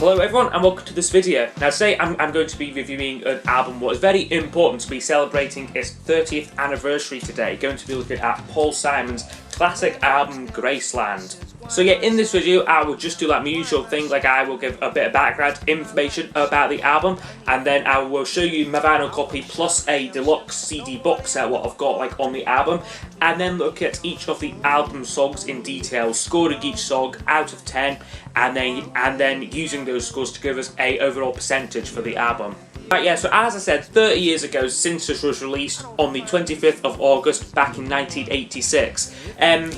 Hello everyone and welcome to this video. Now today I'm going to be reviewing an album what is very important to be celebrating its 30th anniversary today. Going to be looking at Paul Simon's classic album Graceland. So yeah, in this video I will just do like my usual thing, like I will give a bit of background information about the album, and then I will show you my vinyl copy plus a deluxe CD box set what I've got like on the album, and then look at each of the album songs in detail, scoring each song out of 10, and then using those scores to give us a overall percentage for the album. Right, yeah, so as I said, 30 years ago since this was released on the 25th of August back in 1986.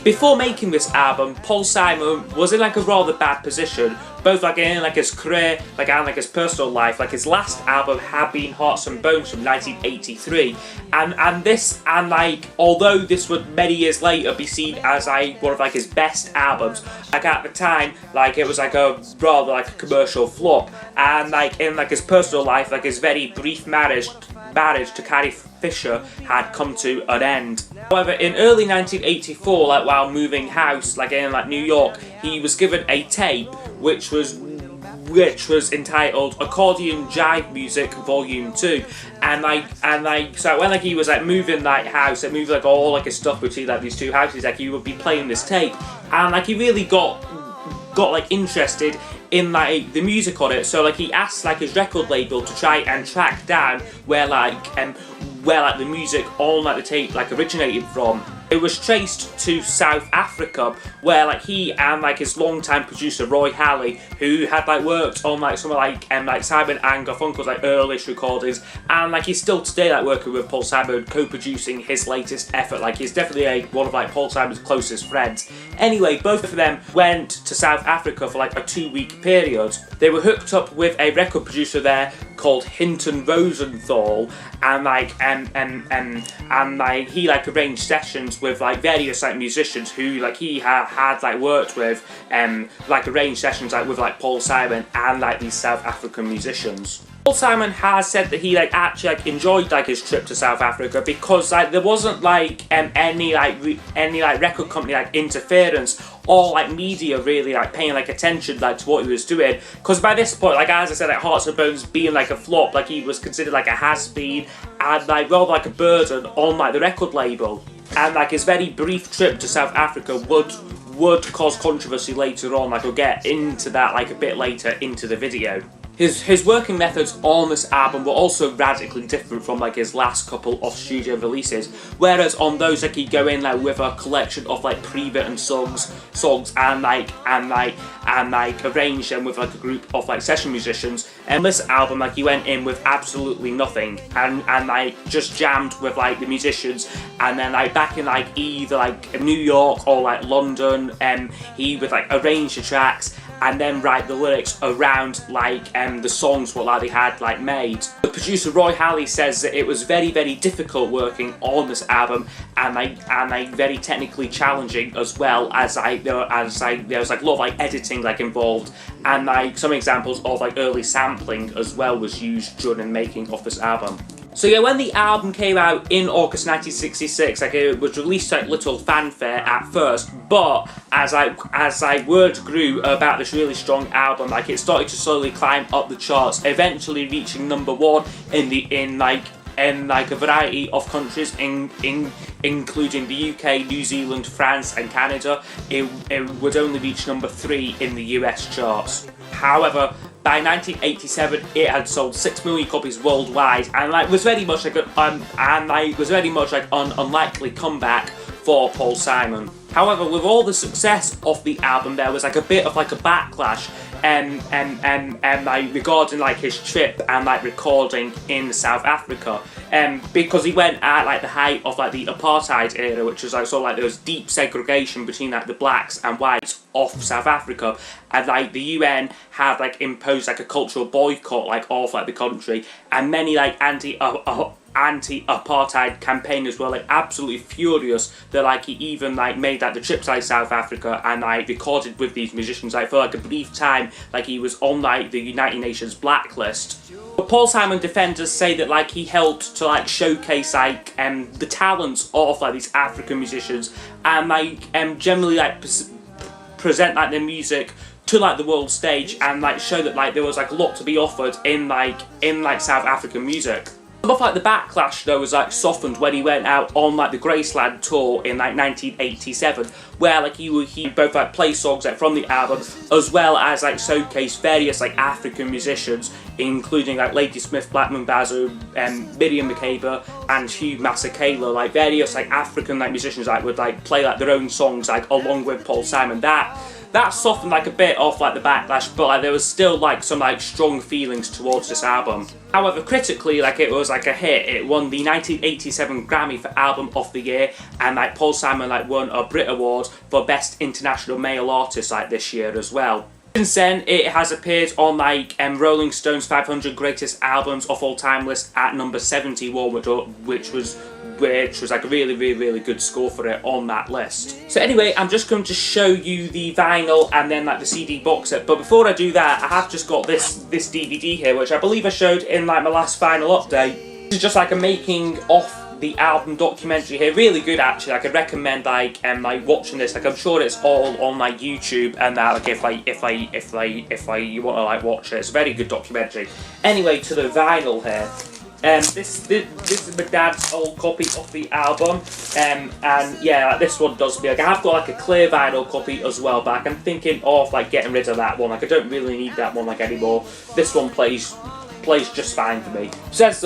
Before making this album, Paul Simon was in like a rather bad position, both like in like his career, like and like his personal life. Like his last album had been Hearts and Bones from 1983, and like although this would many years later be seen as like one of like his best albums, like at the time like it was like a rather like a commercial flop, and like in like his personal life, like his very brief marriage to Carrie Fisher had come to an end. However, in early 1984, like while moving house, like in like New York, he was given a tape which was entitled Accordion Jive Music Volume 2, and so when like he was like moving that house and moving like all like his stuff between like these two houses, like he would be playing this tape, and like he really got like interested in like the music on it. So like he asked like his record label to try and track down where the music on like the tape like originated from. It was traced to South Africa, where like he and like his longtime producer Roy Halley, who had like worked on like some of like Simon and Garfunkel's like earliest recordings, and like he's still today like working with Paul Simon, co-producing his latest effort. Like he's definitely one of like Paul Simon's closest friends. Anyway, both of them went to South Africa for like a 2-week period. They were hooked up with a record producer there called Hinton Rosenthal, and he like arranged sessions with like various like musicians who like he had like worked with, like arranged sessions like with like Paul Simon and like these South African musicians. Paul Simon has said that he like actually like enjoyed like his trip to South Africa because like there wasn't like any record company like interference or like media really like paying like attention like to what he was doing, because by this point, like as I said, like Hearts and Bones being like a flop, like he was considered like a has-been and like rather like a burden on like the record label, and like his very brief trip to South Africa would cause controversy later on. Like we'll get into that like a bit later into the video. His working methods on this album were also radically different from like his last couple of studio releases, whereas on those like he'd go in like with a collection of like pre-written songs and arrange them with like a group of like session musicians. And this album like he went in with absolutely nothing and like just jammed with like the musicians, and then like back in like either like New York or like London, he would like arrange the tracks and then write the lyrics around like the songs what like they had like made. The producer Roy Halley says that it was very difficult working on this album, and like very technically challenging, as well as there was like a lot of like editing like involved, and like some examples of like early sampling as well was used during the making of this album. So yeah, when the album came out in August 1966, like it was released like little fanfare at first, but as word grew about this really strong album, like it started to slowly climb up the charts, eventually reaching #1 in a variety of countries, including the UK, New Zealand, France and Canada. It would only reach #3 in the US charts. However, by 1987, it had sold 6 million copies worldwide, and like was very much like an unlikely comeback for Paul Simon. However, with all the success of the album, there was like a bit of like a backlash like regarding like his trip and like recording in South Africa, because he went at like the height of like the apartheid era, which was like sort of like there was deep segregation between like the blacks and whites of South Africa, and like the UN had like imposed like a cultural boycott like of like the country, and many like anti-apartheid campaigners were like absolutely furious that like he even like made like the trip to like South Africa and like recorded with these musicians like for like a brief time, like he was on like the United Nations blacklist. But Paul Simon defenders say that like he helped to like showcase like the talents of like these African musicians, and like generally like present like their music to like the world stage and like show that like there was like a lot to be offered in like South African music. Some of like the backlash though was like softened when he went out on like the Graceland tour in like 1987, where like he both like play songs like from the album as well as like showcase various like African musicians, including like Lady Smith, Black Mambazo, Miriam Makeba and Hugh Masekela, like various like African like musicians like would like play like their own songs like along with Paul Simon. That softened like a bit off like the backlash, but like there was still like some like strong feelings towards this album. However, critically, like it was like a hit. It won the 1987 Grammy for Album of the Year, and like Paul Simon like won a Brit Award for Best International Male Artist like this year as well. Since then, it has appeared on like Rolling Stone's 500 Greatest Albums of All Time list at number 71, which was like a really good score for it on that list. So anyway, I'm just going to show you the vinyl and then like the CD box set. But before I do that, I have just got this DVD here, which I believe I showed in like my last vinyl update. This is just like a making of the album documentary here. Really good actually. I could recommend like watching this. Like I'm sure it's all on like YouTube and that. Like if you want to like watch it, it's a very good documentary. Anyway, to the vinyl here. This is my dad's old copy of the album, and yeah, like this one does me. Like I have got like a clear vinyl copy as well, but like, I'm thinking of like getting rid of that one. Like I don't really need that one like anymore. This one plays just fine for me. It says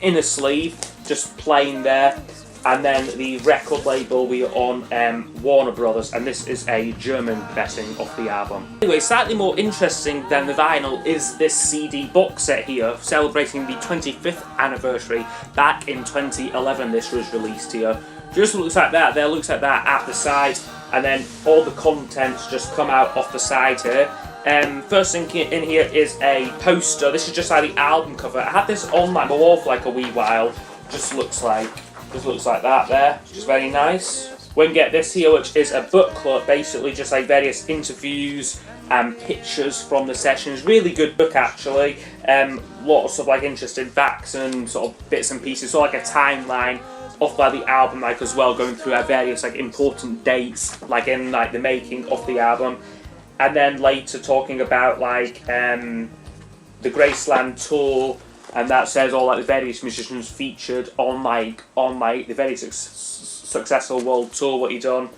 inner sleeve, just plain there, and then the record label we are on Warner Brothers, and this is a German pressing of the album. Anyway, slightly more interesting than the vinyl is this CD box set here, celebrating the 25th anniversary. Back in 2011 this was released here. Just looks like that, there looks like that at the side, and then all the contents just come out off the side here. First thing in here is a poster. This is just like the album cover. I had this on like my wall for like a wee while. Just looks like that there, which is very nice. We can get this here, which is a booklet, basically just like various interviews and pictures from the sessions. Really good book actually. Lots of like interesting facts and sort of bits and pieces. So like a timeline of like the album, like as well, going through our various like important dates, like in like the making of the album. And then later talking about like the Graceland tour. And that says all like the various musicians featured on the very successful world tour what he done,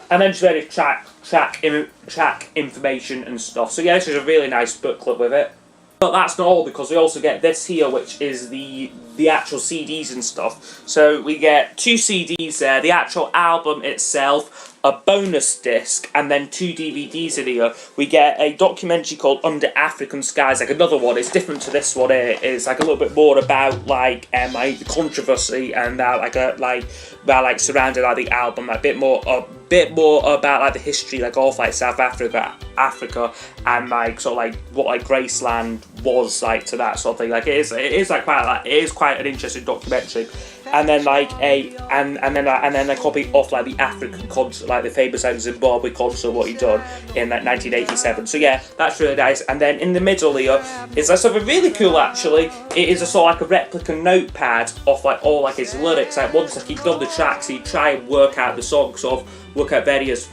and then just various track information and stuff. So yeah, this is a really nice booklet with it. But that's not all, because we also get this here, which is the actual CDs and stuff. So we get 2 CDs there, the actual album itself, a bonus disc, and then 2 DVDs in here. We get a documentary called Under African Skies, like another one. It's different to this one here. It's like a little bit more about like the controversy and about surrounding like the album, like a bit more about like the history like of like South Africa, and like sort of like what like Graceland was like to that sort of thing. Like it is quite an interesting documentary. And then like and then a copy of like the African concert, like the famous Zimbabwe concert what he done in like 1987. So yeah, that's really nice. And then in the middle here is like something really cool actually. It is a sort of like a replica notepad of like all like his lyrics. Like once like he'd done the tracks, he'd try and work out the songs, sort of work out various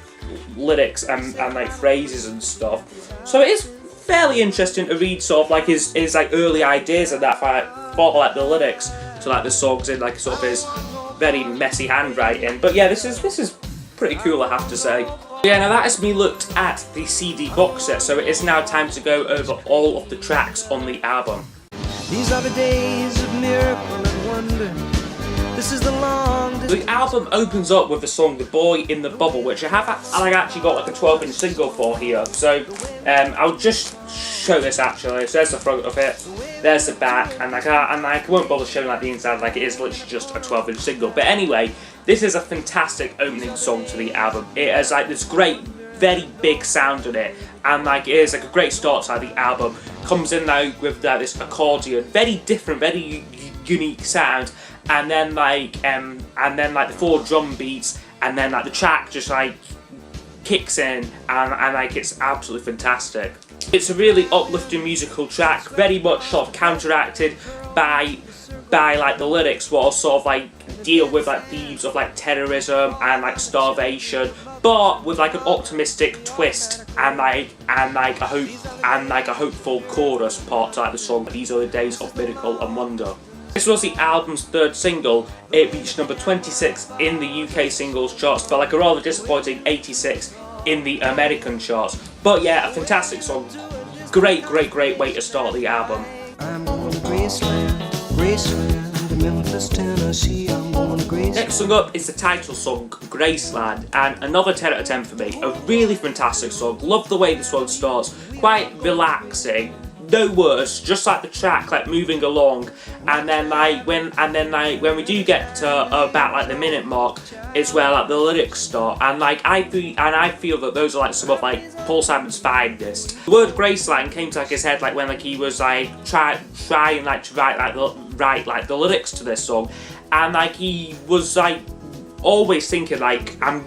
lyrics and like phrases and stuff. So it is fairly interesting to read sort of like his like early ideas and that for like the lyrics to like the songs in like sort of his very messy handwriting. But yeah, this is pretty cool, I have to say. Yeah, now that has me looked at the CD box set, so it is now time to go over all of the tracks on the album. These are the days of miracle and wonder. This is the album opens up with the song The Boy in the Bubble, which I actually got like a 12-inch single for here. So I'll just show this actually. So there's the front of it, there's the back, and I won't bother showing like the inside, like it is literally just a 12-inch single. But anyway, this is a fantastic opening song to the album. It has like this great, very big sound in it, and like it is like a great start to the album. Comes in now with this accordion, very different, very unique sound. And then like the 4 drum beats, and then like the track just like kicks in, and like it's absolutely fantastic. It's a really uplifting musical track, very much sort of counteracted by by like the lyrics what sort of like deal with like themes of like terrorism and like starvation, but with like an optimistic twist and like a hopeful chorus part to like the song "These Are the Days of Miracle and Wonder." This was the album's third single. It reached number 26 in the UK singles charts, but like a rather disappointing 86 in the American charts. But yeah, a fantastic song. Great way to start the album. I'm going to Graceland, Graceland, to Memphis, Tennessee. I'm going to Graceland. Next song up is the title song, Graceland, and another 10 out of 10 for me. A really fantastic song. Love the way this one starts. Quite relaxing. No words, just like the track like moving along, and then when we do get to about like the minute mark is where like the lyrics start, and I feel that those are like some of like Paul Simon's finest. The word Graceland came to like his head like when like he was like trying like to write the lyrics to this song, and like he was like always thinking like I'm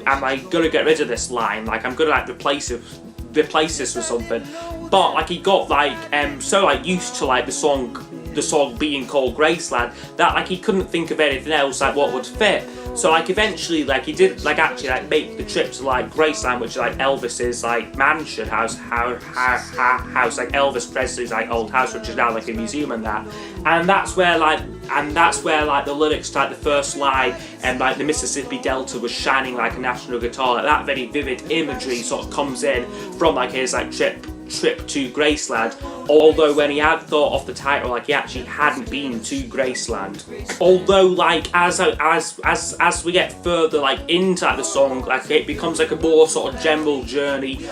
like gonna get rid of this line, like I'm gonna like replace this with something, but like he got like so like used to like the song being called Graceland that like he couldn't think of anything else like what would fit. So like eventually like he did like actually like make the trip to like Graceland, which is like Elvis's like mansion house like Elvis Presley's like old house, which is now like a museum and that, and that's where like the lyrics to like the first line and like the Mississippi Delta was shining like a national guitar, like that very vivid imagery sort of comes in from like his like trip to Graceland, although when he had thought of the title like he actually hadn't been to Graceland. Although like as we get further like into like the song, like it becomes like a more sort of general journey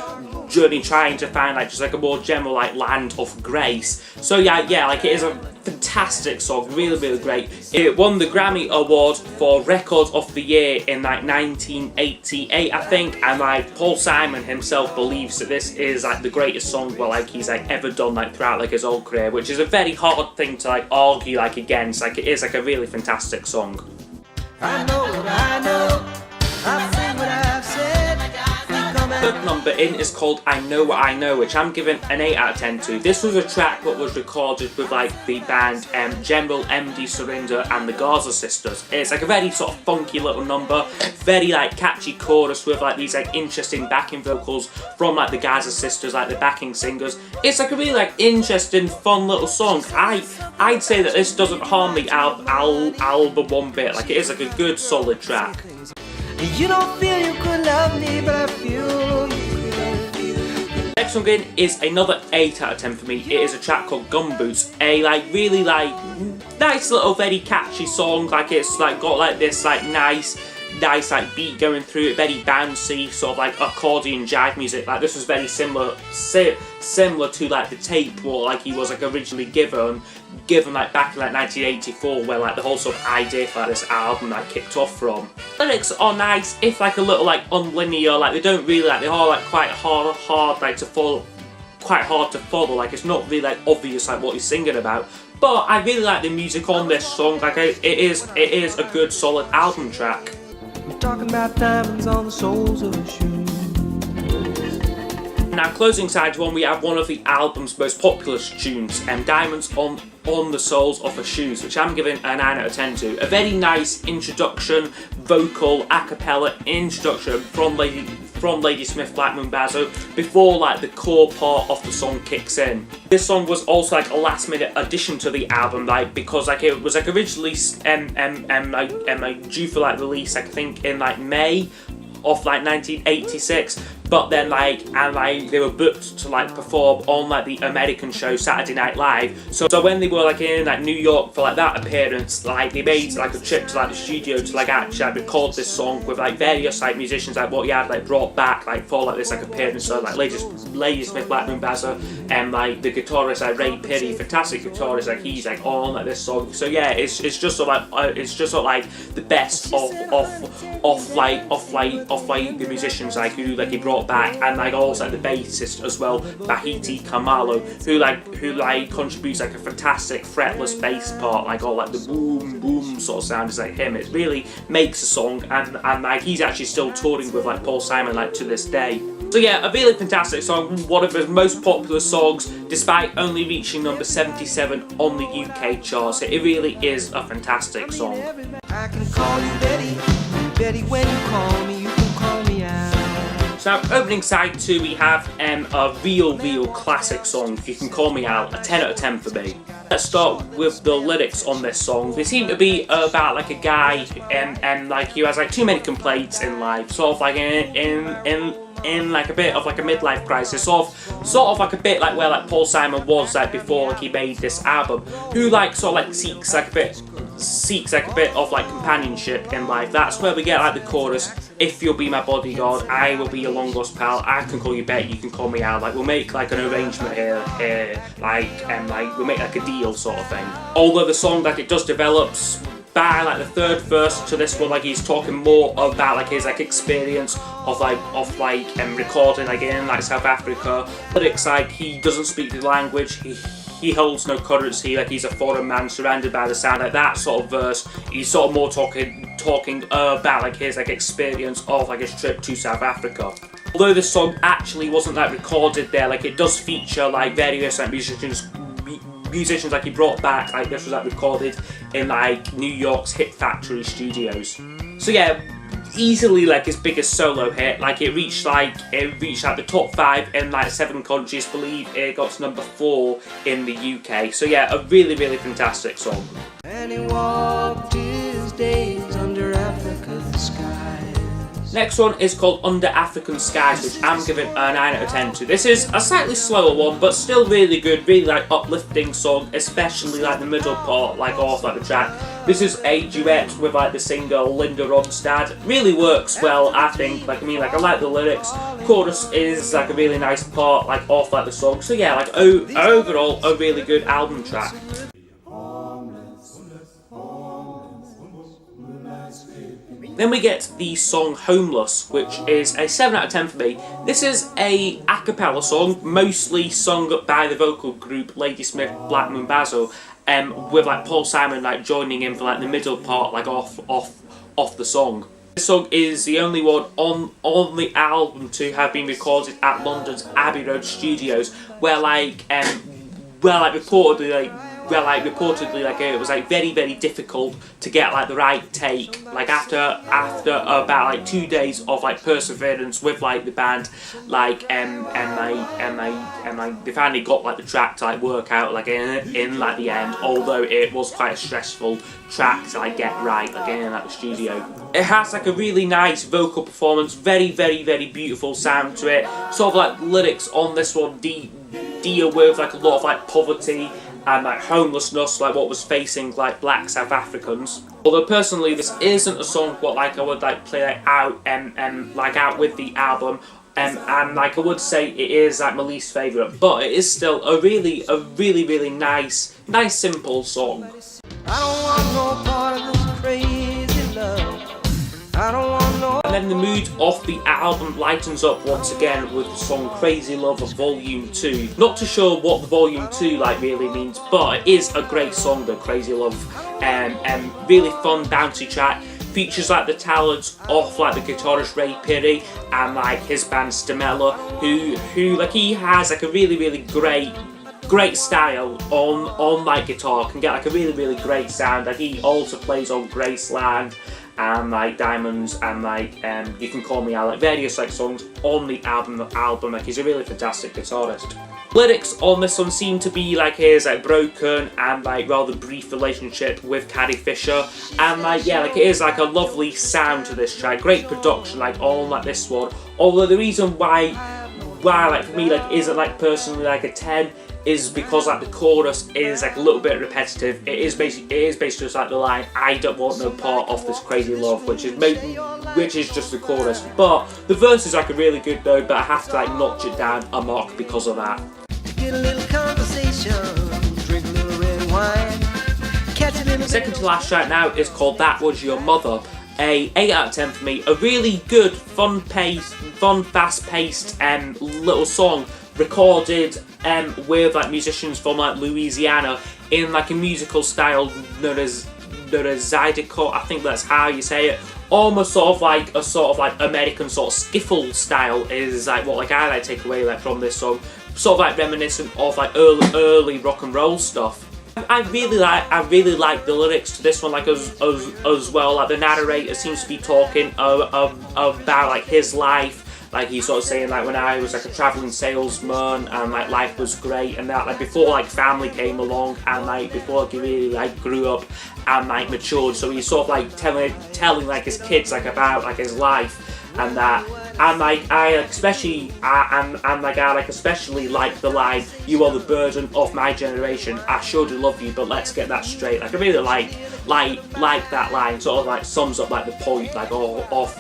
trying to find like just like a more general like land of grace. So yeah, like it is a fantastic song, really great. It won the Grammy Award for Record of the Year in like 1988 I think, and like Paul Simon himself believes that this is like the greatest song like he's like ever done like throughout like his whole career, which is a very hard thing to like argue like against. Like it is like a really fantastic song. I know what I know, I've said what I've said. Third number in is called I Know What I Know, which I'm giving an 8 out of 10 to. This was a track that was recorded with like the band General MD Surrender and the Gaza Sisters. It's like a very sort of funky little number, very like catchy chorus with like these like interesting backing vocals from like the Gaza Sisters, like the backing singers. It's like a really like interesting, fun little song. I'd say that this doesn't harm the album one bit. Like it is like a good solid track. You don't feel you could love me, but I feel you could. Next song in is another 8 out of 10 for me. It is a track called Gumboots. A like really like nice little very catchy song. Like it's like got like this like nice like beat going through it, very bouncy sort of like accordion jive music. Like this was very similar to like the tape what like he was like originally given like back in like 1984, where like the whole sort of idea for like this album like kicked off from. Lyrics are nice, if like a little like unlinear, like they don't really like, they are like quite hard like to follow, quite hard to follow. Like it's not really like obvious like what he's singing about. But I really like the music on this song. Like it is a good solid album track. We're talking about diamonds on the soles of a shoe. Now, closing side one, we have one of the album's most popular tunes, Diamonds on the Soles of Her Shoes, which I'm giving a 9 out of 10 to. A very nice introduction, vocal, a cappella introduction from Lady Smith Black Mambazo before like the core part of the song kicks in. This song was also like a last minute addition to the album, like because like it was like originally due for like release like I think in like May of like 1986, but then they were booked to like perform on like the American show Saturday Night Live. So when they were like in like New York for like that appearance, like they made like a trip to like the studio to like actually like, record this song with like various like musicians like what he had like brought back like for like this like appearance. So like Lady Smith Black Mambazo and like the guitarist like Ray Perry, fantastic guitarist, like he's like on like this song. So yeah, it's just sort of like the best of the musicians like who like he brought back, and like also like the bassist as well, Bahiti Kamalo, who contributes like a fantastic fretless bass part, like all like the boom sort of sound is like him. It really makes a song, and like he's actually still touring with like Paul Simon like to this day. So yeah, a really fantastic song, one of his most popular songs, despite only reaching number 77 on the UK charts. It really is a fantastic song. I can call you Betty, Betty, when you call me, you can call me out. So opening side 2 we have a real classic song, You Can Call Me Out, a 10 out of 10 for me. Let's start with the lyrics on this song. They seem to be about like a guy and like he has like too many complaints in life, sort of like in like a bit of like a midlife crisis, sort of like a bit like where like Paul Simon was like before like he made this album, who like sort of like seeks like a bit of like companionship in life. That's where we get like the chorus, if you'll be my bodyguard, I will be your long lost pal, I can call you Betty, you can call me out. Like we'll make like an arrangement here, like we'll make like a deal sort of thing. Although the song like it does develops by like the third verse to this one, like he's talking more about like his like experience of recording like in like South Africa. But it's like he doesn't speak the language, he holds no currency, like he's a foreign man surrounded by the sound, like that sort of verse. He's sort of more talking about like his like experience of like his trip to South Africa. Although this song actually wasn't like recorded there, like it does feature like various like musicians like he brought back, like this was like recorded in like New York's Hit Factory studios. So yeah, easily like his biggest solo hit. Like it reached like the top 5 in like 7 countries. I believe it got to number 4 in the UK. So yeah, a really fantastic song. And he walked his days under Africa's skies. Next one is called Under African Skies, which I'm giving a 9 out of 10 to. This is a slightly slower one, but still really good, really like uplifting song, especially like the middle part, like off like the track. This is a duet with like the singer Linda Ronstadt. Really works well, I think. Like I like the lyrics. Chorus is like a really nice part, like off like the song. So yeah, like overall a really good album track. Then we get the song Homeless, which is a 7 out of 10 for me. This is a a cappella song, mostly sung by the vocal group Ladysmith Black Mambazo, with like Paul Simon like joining in for like the middle part, like off the song. This song is the only one on the album to have been recorded at London's Abbey Road Studios, where reportedly it was like very difficult to get like the right take. Like after about like 2 days of like perseverance with like the band, like they finally got like the track to like work out like in like the end. Although it was quite a stressful track to like get right like in like the studio. It has like a really nice vocal performance, very beautiful sound to it. Sort of like lyrics on this one deal with like a lot of like poverty and like homelessness, like what was facing like black South Africans. Although personally this isn't a song what like I would like play out out with the album, and like I would say it is like my least favourite, but it is still a really nice simple song. I don't want no part of this crazy love. I don't want no. And then the mood of the album lightens up once again with the song Crazy Love of Volume 2. Not too sure what the Volume 2 like really means, but it is a great song, the Crazy Love. Really fun bouncy track. Features like the talents of like the guitarist Ray Pirry and like his band Stamella, who like he has like a really great style on like guitar, can get like a really great sound. Like he also plays on Graceland and like Diamonds and like You Can Call Me Out, like various like songs on the album. Like he's a really fantastic guitarist. Lyrics on this one seem to be like his like broken and like rather brief relationship with Carrie Fisher, and like yeah, like it is like a lovely sound to this track, great production like on like this one. Although the reason why like for me like isn't like personally like a 10 is because like the chorus is like a little bit repetitive. It is basically just like the line, I don't want no part of this crazy love, which is just the chorus. But the verse is like a really good though, but I have to like notch it down a mark because of that. Get a little conversation, drink a little red wine, catch a little. Second to last track now is called That Was Your Mother. A 8 out of 10 for me. A really good, fun, fast-paced little song recorded with like musicians from like Louisiana in like a musical style known as Zydeco, I think that's how you say it. almost sort of like American sort of skiffle style is like what like I like take away like from this song, sort of like reminiscent of like early rock and roll stuff. I really like the lyrics to this one, like as well. Like the narrator seems to be talking about like his life. Like he's sort of saying like when I was like a travelling salesman and like life was great and that, like before like family came along and like before he really like grew up and like matured. So he's sort of like telling like his kids like about like his life and that. And like I especially like the line, "You are the burden of my generation. I surely love you, but let's get that straight." Like I really like that line. Sort of like sums up like the point like off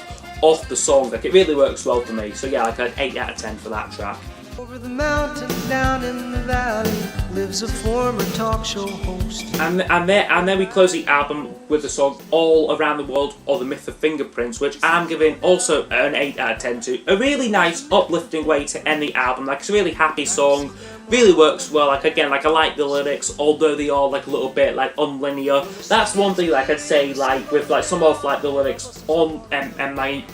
the song. Like it really works well for me. So yeah, like an 8 out of 10 for that track. Over the mountain, down in the valley, lives a former talk show host. And then we close the album with the song "All Around the World" or "The Myth of Fingerprints," which I'm giving also an 8 out of 10 to. A really nice, uplifting way to end the album. Like it's a really happy song. Really works well. Like again, like I like the lyrics, although they are like a little bit like unlinear. That's one thing like I'd say like with like some of like the lyrics on MI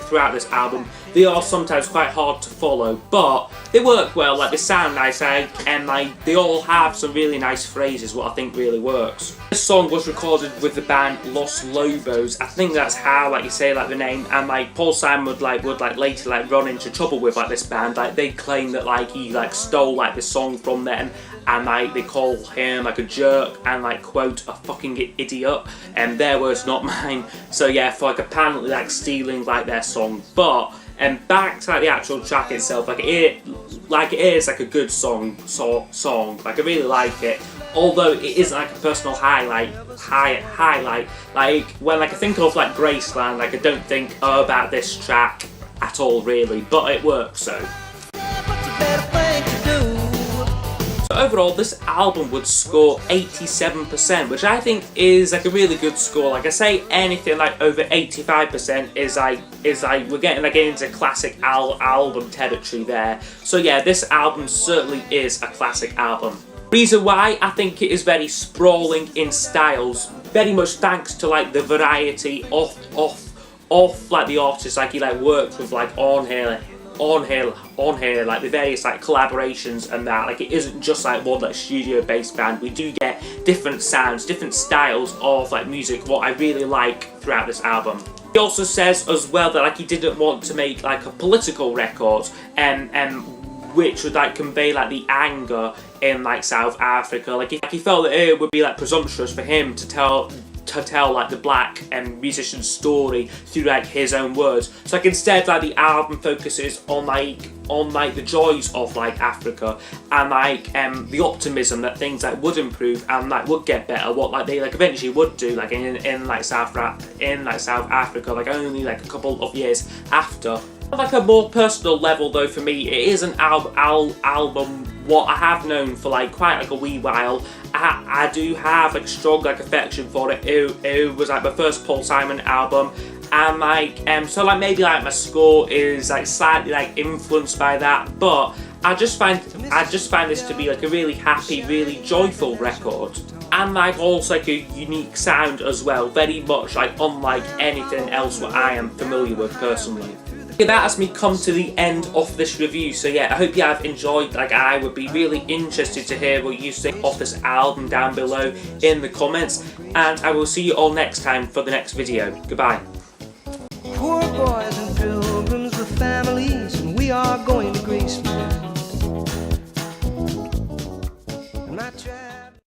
throughout this album, they are sometimes quite hard to follow, but they work well. Like they sound nice, and like they all have some really nice phrases, what I think really works. This song was recorded with the band Los Lobos. I think that's how like you say like the name, and like Paul Simon would later like run into trouble with like this band. Like they claim that like he like stole like the song from them, and like they call him like a jerk and like quote a fucking idiot, and their words not mine. So yeah, for like apparently like stealing like their song. But back to like the actual track itself, like it is like a good song. Like I really like it, although it isn't like a personal highlight. Like when like I think of like Graceland, like I don't think about this track at all really, but it works so. So overall, this album would score 87%, which I think is like a really good score. Like I say, anything like over 85% is like we're getting like into classic album territory there. So yeah, this album certainly is a classic album. Reason why I think it is very sprawling in styles, very much thanks to like the variety of like the artists like he like worked with like on here, like the various like collaborations and that. Like it isn't just like one like studio based band. We do get different sounds, different styles of like music, what I really like throughout this album. He also says as well that like he didn't want to make like a political record which would like convey like the anger in like South Africa. Like he felt that it would be like presumptuous for him to tell like the black musician's story through like his own words. So like instead like the album focuses on the joys of like Africa and like the optimism that things like would improve and like would get better, what like they like eventually would do like in South Africa, like only like a couple of years after. On like a more personal level though, for me it is an album what I have known for like quite like a wee while. I do have like strong like affection for it. It was like my first Paul Simon album, and like so like maybe like my score is like slightly like influenced by that, but I just find this to be like a really happy, really joyful record, and like also like a unique sound as well, very much like unlike anything else what I am familiar with personally. That has me come to the end of this review. So yeah, I hope you have enjoyed. Like I would be really interested to hear what you think of this album down below in the comments, and I will see you all next time for the next video. Goodbye. Poor boys and pilgrims with families, and we are going to Graceland.